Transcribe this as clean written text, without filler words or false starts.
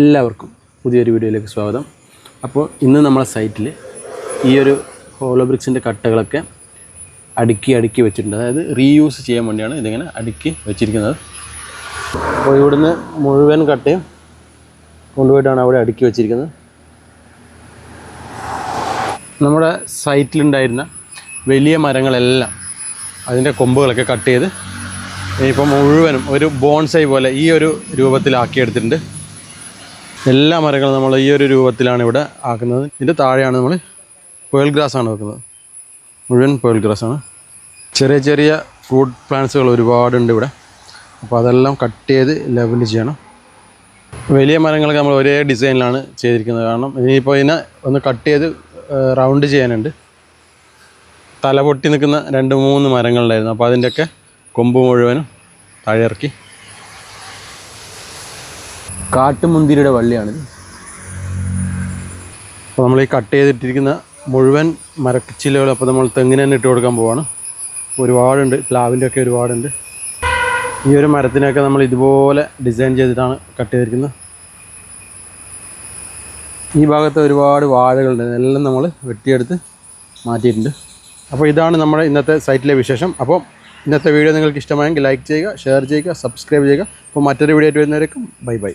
എല്ലാവർക്കും പുതിയൊരു വീഡിയോയിലേക്ക് സ്വാഗതം. അപ്പോൾ ഇന്ന് നമ്മളെ സൈറ്റിൽ ഈ ഒരു ഹോളോ ബ്രിക്സിൻ്റെ കട്ടകളൊക്കെ അടുക്കി വെച്ചിട്ടുണ്ട്. അതായത് റീയൂസ് ചെയ്യാൻ വേണ്ടിയാണ് ഇതിങ്ങനെ അടുക്കി വെച്ചിരിക്കുന്നത്. അപ്പോൾ ഇവിടുന്ന് മുഴുവൻ കട്ടയും കൊണ്ടുപോയിട്ടാണ് അവിടെ അടുക്കി വെച്ചിരിക്കുന്നത്. നമ്മുടെ സൈറ്റിലുണ്ടായിരുന്ന വലിയ മരങ്ങളെല്ലാം അതിൻ്റെ കൊമ്പുകളൊക്കെ കട്ട് ചെയ്ത് ഇപ്പം മുഴുവനും ഒരു ബോൺസൈ പോലെ ഈ ഒരു രൂപത്തിലാക്കിയെടുത്തിട്ടുണ്ട്. എല്ലാ മരങ്ങളും നമ്മൾ ഈ ഒരു രൂപത്തിലാണ് ഇവിടെ ആക്കുന്നത്. ഇതിൻ്റെ താഴെയാണ് നമ്മൾ പേൾ ഗ്രാസാണ് വെക്കുന്നത്. മുഴുവൻ പേൾ ഗ്രാസാണ്. ചെറിയ ചെറിയ ഫ്രൂട്ട് പ്ലാന്റ്സുകൾ ഒരുപാടുണ്ട് ഇവിടെ. അപ്പോൾ അതെല്ലാം കട്ട് ചെയ്ത് ലെവൽ ചെയ്യണം. വലിയ മരങ്ങളൊക്കെ നമ്മൾ ഒരേ ഡിസൈനിലാണ് ചെയ്തിരിക്കുന്നത്. കാരണം ഇനിയിപ്പോൾ ഇതിനെ ഒന്ന് കട്ട് ചെയ്ത് റൗണ്ട് ചെയ്യാനുണ്ട്. തല പൊട്ടി നിൽക്കുന്ന 2-3 മരങ്ങളുണ്ടായിരുന്നു. അപ്പോൾ അതിൻ്റെയൊക്കെ കൊമ്പ് മുഴുവനും താഴെ ഇറക്കി. കാട്ടുമുന്തിരിയുടെ വള്ളിയാണിത്. അപ്പോൾ നമ്മൾ ഈ കട്ട് ചെയ്തിട്ടിരിക്കുന്ന മുഴുവൻ മരച്ചില്ലകൾ അപ്പോൾ നമ്മൾ തെങ്ങിന് തന്നെ ഇട്ട് കൊടുക്കാൻ പോവാണ്. ഒരുപാടുണ്ട്, പ്ലാവിൻ്റെ ഒക്കെ ഒരുപാടുണ്ട്. ഈ ഒരു മരത്തിനൊക്കെ നമ്മൾ ഇതുപോലെ ഡിസൈൻ ചെയ്തിട്ടാണ് കട്ട് ചെയ്തിരിക്കുന്നത്. ഈ ഭാഗത്ത് ഒരുപാട് വാഴകളുണ്ട്, എല്ലാം നമ്മൾ വെട്ടിയെടുത്ത് മാറ്റിയിട്ടുണ്ട്. അപ്പോൾ ഇതാണ് നമ്മുടെ ഇന്നത്തെ സൈറ്റിലെ വിശേഷം. അപ്പോൾ ഇന്നത്തെ വീഡിയോ നിങ്ങൾക്ക് ഇഷ്ടമായെങ്കിൽ ലൈക്ക് ചെയ്യുക, ഷെയർ ചെയ്യുക, സബ്സ്ക്രൈബ് ചെയ്യുക. അപ്പോൾ മറ്റൊരു വീഡിയോ ആയിട്ട് വരുന്നവരേക്കും ബൈ.